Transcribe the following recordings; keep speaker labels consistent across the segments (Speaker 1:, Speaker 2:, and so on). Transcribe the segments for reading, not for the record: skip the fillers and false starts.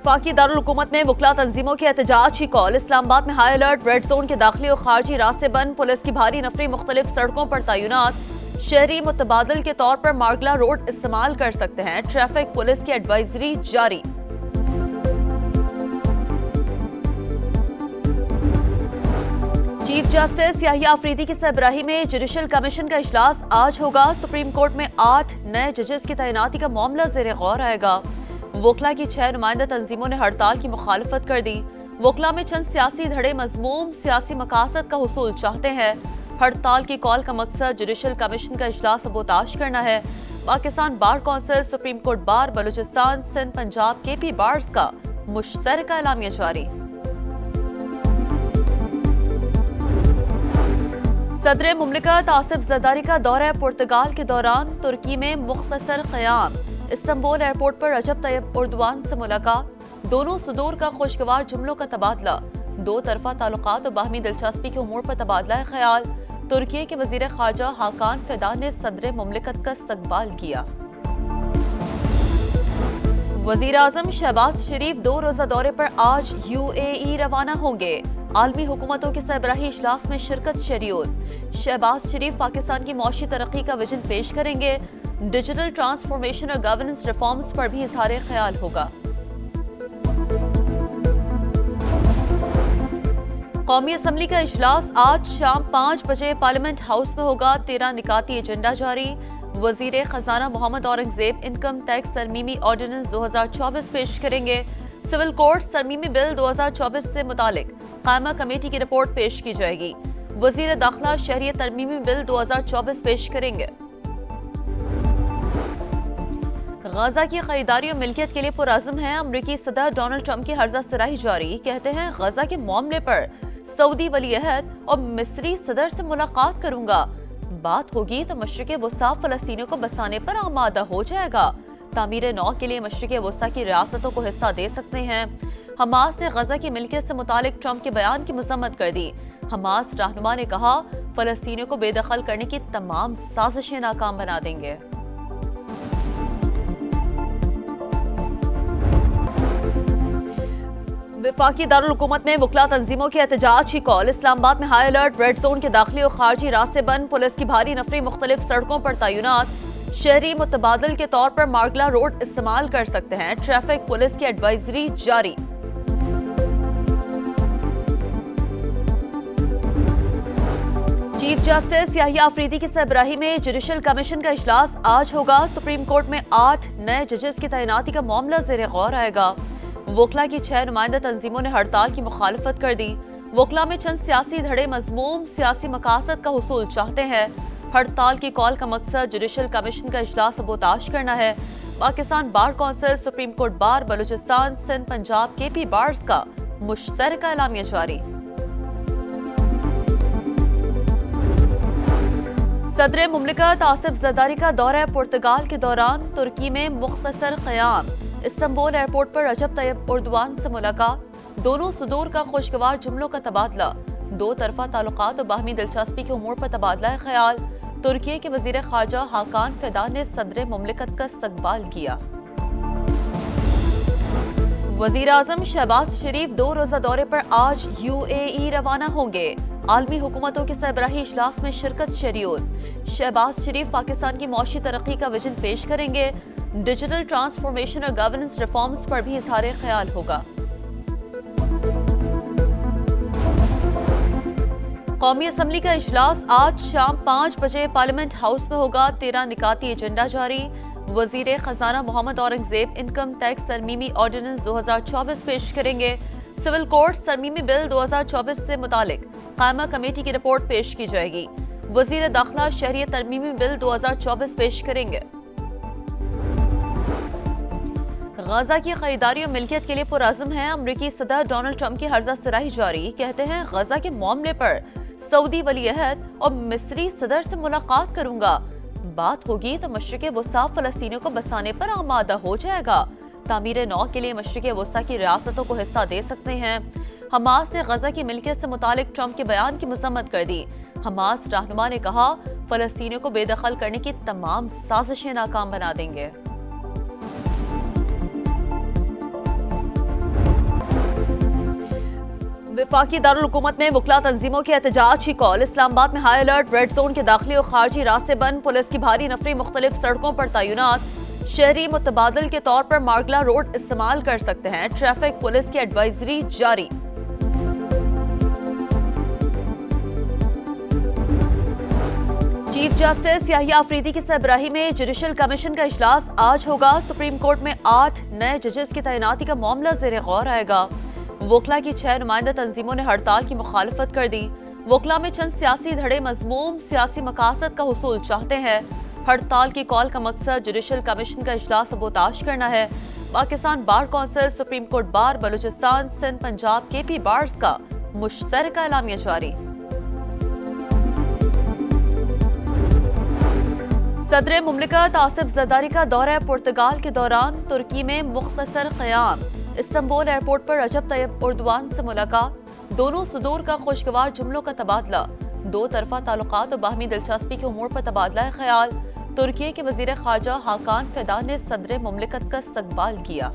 Speaker 1: वफाकी दारुल-हुकूमत में वकला तंजीमों के एहतजाज की कॉल। इस्लामाबाद में हाई अलर्ट, रेड जोन के दाखिली और खारजी रास्ते बंद, पुलिस की भारी नफरी मुख्तलिफ सड़कों पर तैनात। शहरी मुतबादल के तौर पर मार्गला रोड इस्तेमाल कर सकते हैं। ट्रैफिक पुलिस की एडवाइजरी जारी। चीफ जस्टिस याहिया अफरीदी की सरबराही में जुडिशल कमीशन का इजलास आज होगा। सुप्रीम कोर्ट में 8 नए जजेस की तैनाती का मामला ज़ेर गौर आएगा। वकला की 6 नुमाइंदा तंजीमों ने हड़ताल की मुखालफत कर दी। वकला में चंद सियासी धड़े मजमूम सियासी मकासद का हुसूल चाहते हैं। हड़ताल की कॉल का मकसद जुडिशल कमीशन का इजलास सबोताश करना है। Pakistan bar council, supreme court bar, Balochistan, Sindh, Punjab, KP bars का मुश्तरका एलामिया जारी। सदर मुमलिकत आसिफ जरदारी का दौरा पुर्तगाल के दौरान तुर्की में मुख्तसर क़याम। इस्तांबुल एयरपोर्ट पर रजब तैयब एर्दोगान से मुलाकात। दोनों सदूर का खुशगवार जुमलों का तबादला। दो तरफा ताल्लुकात और बाहमी दिलचस्पी के उमूर पर तबादला ख्याल। तुर्की के वजीर खारजा हाकान फिदान ने सदर मुमलिकत का इस्तकबाल किया। वजीर आजम शहबाज शरीफ 2 रोजा दौरे पर आज UAE रवाना होंगे। आलमी हुकूमतों के सरबराही इजलास में शिरकत शेड्यूल। शहबाज शरीफ पाकिस्तान की मौशी तरक्की का विजन पेश करेंगे। डिजिटल ट्रांसफॉर्मेशन और गवर्नेंस रिफॉर्म्स पर भी इजहार ख्याल होगा। कौमी असम्बली का इजलास आज शाम 5 बजे पार्लियामेंट हाउस में होगा। 13 निकाती एजेंडा जारी। वजीर खजाना मोहम्मद औरंगजेब इनकम टैक्स तरमीमी ऑर्डिनेंस 2024 पेश करेंगे। सिविल कोड तरमीमी बिल 2024 से मुतालिक कायमा कमेटी की रिपोर्ट पेश की जाएगी। वजीर दाखिला शहरियत तरमीमी बिल 2024 पेश करेंगे। गजा की खरीदारी और मिल्कियत के लिए पुरअज़्म है। अमरीकी सदर डोनाल्ड ट्रंप की हर्जा सराही जारी। कहते हैं गजा के मामले पर सऊदी वली अहद और मिस्री सदर से मुलाकात करूंगा। बात होगी तो मशरिक़ वस्ता फ़लस्तीनियों को बसाने पर आमादा हो जाएगा। तामीर नौ के लिए मशरिक़ वस्ता की रियासतों को हिस्सा दे सकते हैं। हमास ने गजा की मिल्कियत से मुतालिक ट्रंप के बयान की मज़म्मत कर दी। हमास रहनुमा ने कहा फ़लस्तीनियों को बेदखल करने की तमाम साजिशें नाकाम बना देंगे। वफाकी दारुल-हुकूमत में वकला तंजीमों के एहतजाज की कॉल। इस्लामाबाद में हाई अलर्ट, रेड जोन के दाखिली और खारजी रास्ते बंद, पुलिस की भारी नफरी मुख्तलिफ सड़कों पर तैनात। शहरी मुतबादल के तौर पर मार्गला रोड इस्तेमाल कर सकते हैं। ट्रैफिक पुलिस की एडवाइजरी जारी। चीफ जस्टिस याहिया अफरीदी की सरबराही में जुडिशल कमीशन का इजलास आज होगा। सुप्रीम कोर्ट में 8 नए जजेस की तैनाती का मामला ज़ेर गौर आएगा। वकला की 6 नुमाइंदा तंजीमों ने हड़ताल की मुखालफत कर दी। वकला में चंद सियासी धड़े मजमूम सियासी मकासद का हुसूल चाहते हैं। हड़ताल की कॉल का मकसद जुडिशल कमीशन का इजलास सबोताश करना है। Pakistan bar council, supreme court bar, Balochistan, Sindh, Punjab, KP bars का मुश्तरका एलामिया जारी। सदर मुमलिकत आसिफ जरदारी का दौरा पुर्तगाल के दौरान तुर्की में मुख्तसर क़याम। इस्तांबुल एयरपोर्ट पर रजब तैयब एर्दोगान से मुलाकात। दोनों सदूर का खुशगवार जुमलों का तबादला। दो तरफा ताल्लुकात और बाहमी दिलचस्पी के उमूर पर तबादला ख्याल। तुर्की के वजीर खारजा हाकान फिदान ने सदर मुमलिकत का इस्तकबाल किया। वजीर आजम शहबाज शरीफ 2 रोजा दौरे पर आज UAE रवाना होंगे। आलमी हुकूमतों के सरबराही इजलास में शिरकत शेड्यूल। शहबाज शरीफ पाकिस्तान की मौशी तरक्की का विजन पेश करेंगे। डिजिटल ट्रांसफॉर्मेशन और गवर्नेंस रिफॉर्म्स पर भी इजहार ख्याल होगा। कौमी असम्बली का इजलास आज शाम 5 बजे पार्लियामेंट हाउस में होगा। 13 निकाती एजेंडा जारी। वजीर खजाना मोहम्मद औरंगजेब इनकम टैक्स तरमीमी ऑर्डिनेंस 2024 पेश करेंगे। सिविल कोड तरमीमी बिल 2024 से मुतालिक कायमा कमेटी की रिपोर्ट पेश की जाएगी। वजीर दाखिला शहरियत तरमीमी बिल 2024 पेश करेंगे। गजा की खरीदारी और मिल्कियत के लिए पुरअज़्म है। अमरीकी सदर डोनाल्ड ट्रंप की हर्जा सराही जारी। कहते हैं गजा के मामले पर सऊदी वली अहद और मिस्री सदर से मुलाकात करूंगा। बात होगी तो मशरिक़ वस्ता फ़लस्तीनियों को बसाने पर आमादा हो जाएगा। तामीर नौ के लिए मशरिक़ वस्ता की रियासतों को हिस्सा दे सकते हैं। हमास ने गजा की मिल्कियत से मुतालिक ट्रंप के बयान की मज़म्मत कर दी। हमास रहनुमा ने कहा फ़लस्तीनियों को बेदखल करने की तमाम साजिशें नाकाम बना देंगे। वफाकी दारुल हुकूमत में वकला तंजीमों की एहतजाज की कॉल। इस्लामाबाद में हाई अलर्ट, रेड जोन के दाखिली और खारजी रास्ते बंद, पुलिस की भारी नफरी मुख्तलिफ सड़कों पर तैनात। शहरी मुतबादल के तौर पर मार्गला रोड इस्तेमाल कर सकते हैं, ट्रैफिक पुलिस की एडवाइजरी जारी। चीफ जस्टिस याहिया अफरीदी की सरबराही में जुडिशल कमीशन का इजलास आज होगा। सुप्रीम कोर्ट में 8 नए जजेस की तैनाती का मामला ज़ेर गौर आएगा। वकला की 6 नुमाइंदा तंजीमों ने हड़ताल की मुखालफत कर दी। वकला में चंद सियासी धड़े मजमूम सियासी मकासद का हुसूल चाहते हैं। हड़ताल की कॉल का मकसद जुडिशल कमीशन का इजलास सबोताश करना है। Pakistan bar council, supreme court bar, Balochistan, Sindh, Punjab, KP bars का मुश्तरका एलामिया जारी। सदर मुमलिकत आसिफ जरदारी का दौरा पुर्तगाल के दौरान तुर्की में मुख्तसर क़याम। इस्तांबुल एयरपोर्ट पर रजब तैयब एर्दोआन से मुलाकात। दोनों सदूर का खुशगवार जुमलों का तबादला। दो तरफा ताल्लुकात और बाहमी दिलचस्पी के उमूर पर तबादला ख्याल। तुर्की के वजीर खारजा हाकान फिदान ने सदर मुमलिकत का इस्तकबाल किया।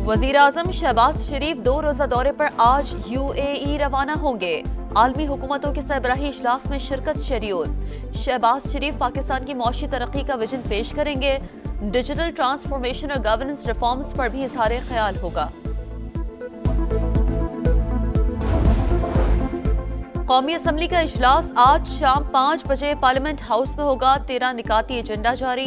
Speaker 1: वजीर आजम शहबाज शरीफ 2 रोजा दौरे पर आज UAE रवाना होंगे। आलमी हुकूमतों के सरबराही इजलास में शिरकत शेड्यूल। शहबाज शरीफ पाकिस्तान की मौशी तरक्की का विजन पेश करेंगे। डिजिटल ट्रांसफॉर्मेशन और गवर्नेंस रिफॉर्म्स पर भी इजहार ख्याल होगा। कौमी असम्बली का इजलास आज शाम 5 बजे पार्लियामेंट हाउस में होगा। 13 निकाती एजेंडा जारी।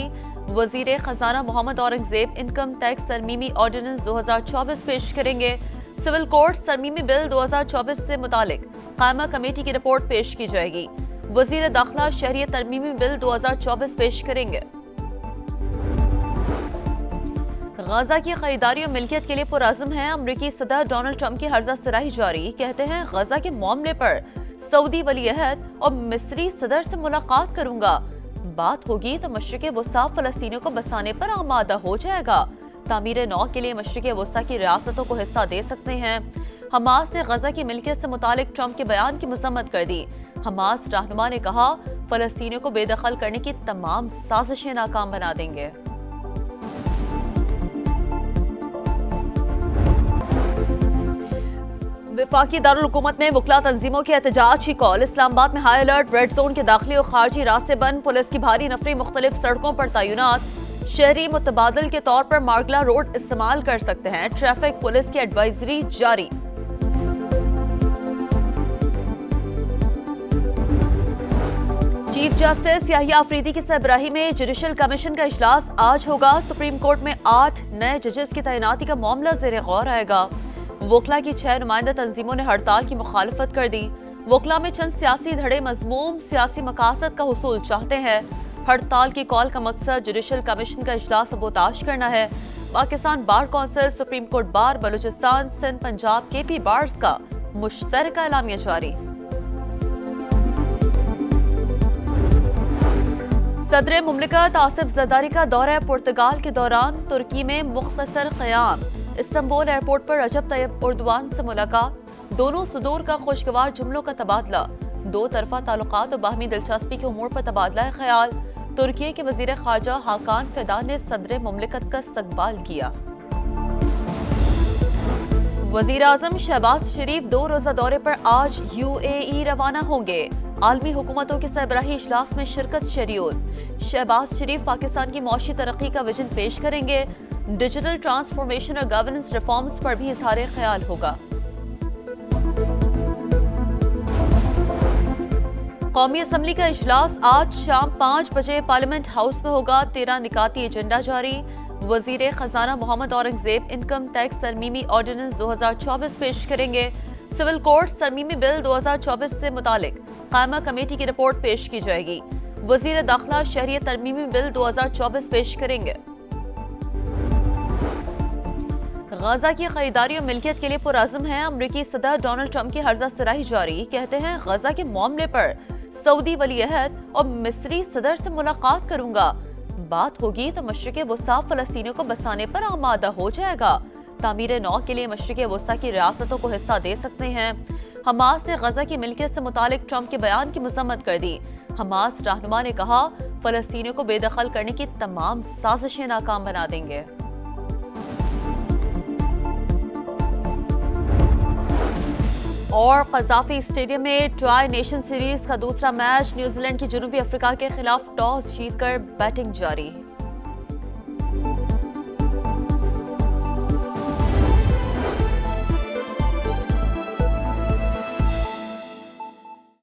Speaker 1: वजीर खजाना मोहम्मद औरंगजेब इनकम टैक्स तरमीमी ऑर्डिनेंस 2024 पेश करेंगे। सिविल कोड तरमीमी बिल 2024 से मुतालिक कायमा कमेटी की रिपोर्ट पेश की जाएगी। वजीर दाखिला शहरियत तरमीमी बिल 2024 पेश करेंगे। गाजा की खरीदारी और मिल्कियत के लिए पुरअज़्म है। अमरीकी सदर डोनाल्ड ट्रंप की हर्जा सराही जारी। कहते हैं गाजा के मामले पर सऊदी वलीअहद और मिस्री सदर से मुलाकात करूंगा। बात होगी तो मशरिक़ वस्ता फलस्तीनियों को बसाने पर आमादा हो जाएगा। तामीर नौ के लिए मशरिक़ वस्ता की रियासतों को हिस्सा दे सकते हैं। हमास ने गजा की मिल्कियत से मुतालिक ट्रंप के बयान की मज़म्मत कर दी। हमास रहनुमा ने कहा फलस्तीनियों को बेदखल करने की तमाम साजिशें नाकाम बना देंगे। वफाकी दारुल हुकूमत में वकला तंजीमों की एहतजाज की कॉल। इस्लामाबाद में हाई अलर्ट, रेड जोन के दाखिली और खारजी रास्ते बंद, पुलिस की भारी नफरी मुख्तलिफ सड़कों पर तैनात। शहरी मुतबादल के तौर पर मार्गला रोड इस्तेमाल कर सकते हैं, ट्रैफिक पुलिस की एडवाइजरी जारी। चीफ जस्टिस याहिया अफरीदी की सरबराही में जुडिशल कमीशन का इजलास आज होगा। सुप्रीम कोर्ट में 8 नए जजेस की तैनाती का मामला ज़ेर गौर आएगा। वकला की 6 नुमाइंदा तंजीमों ने हड़ताल की मुखालफत कर दी। वकला में चंद सियासी धड़े मजमूम सियासी मकासद का हुसूल चाहते हैं। हड़ताल की कॉल का मकसद जुडिशल कमीशन का इजलास सबोताश करना है। Pakistan bar council, supreme court bar, Balochistan, Sindh, Punjab, KP bars का मुश्तरका एलामिया जारी। सदर मुमलिकत आसिफ जरदारी का दौरा पुर्तगाल के दौरान तुर्की में मुख्तसर क़याम। इस्तांबुल एयरपोर्ट पर रजब तैयब एर्दोआन से मुलाकात। दोनों सदूर का खुशगवार जुमलों का तबादला। दो तरफा ताल्लुकात और बाहमी दिलचस्पी के उमूर पर तबादला ख्याल। तुर्की के वजीर खारजा हाकान फिदान ने सदर मुमलिकत का इस्तकबाल किया। वजीर आजम शहबाज शरीफ 2 रोजा दौरे पर आज UAE रवाना होंगे। आलमी हुकूमतों के सरबराही इजलास में शिरकत शेड्यूल। शहबाज शरीफ पाकिस्तान की मौशी तरक्की का विजन पेश करेंगे। डिजिटल ट्रांसफॉर्मेशन और गवर्नेंस रिफॉर्म्स पर भी इजहार ख्याल होगा। कौमी असम्बली का इजलास आज शाम 5 बजे पार्लियामेंट हाउस में होगा। 13 निकाती एजेंडा जारी। वजीर खजाना मोहम्मद औरंगजेब इनकम टैक्स तरमीमी ऑर्डिनेंस 2024 पेश करेंगे। सिविल कोड तरमीमी बिल 2024 से मुतालिक कायमा कमेटी की रिपोर्ट पेश की जाएगी। वजीर दाखिला शहरियत तरमीमी बिल 2024 पेश करेंगे। गाजा की खरीदारी और मिल्कियत के लिए पुरअज़्म है। अमरीकी सदर डोनाल्ड ट्रंप की हर्जा सराही जारी। कहते हैं गाजा के मामले पर सऊदी वलीअहद और मिस्री सदर से मुलाकात करूंगा। बात होगी तो मशरिक़ वस्ता फलस्तीनियों को बसाने पर आमादा हो जाएगा। तामीर नौ के लिए मशरिक़ वस्ता की रियासतों को हिस्सा दे सकते हैं। हमास ने गजा की मिल्कियत से मुतालिक ट्रंप के बयान की मज़म्मत कर दी। हमास रहनुमा ने कहा फलस्तीनियों को बेदखल करने की तमाम साजिशें नाकाम बना देंगे। اور قذافی اسٹیڈیم میں ٹرائی نیشن سیریز کا دوسرا میچ نیوزی لینڈ کی جنوبی افریقہ کے خلاف ٹاس جیت کر بیٹنگ جاری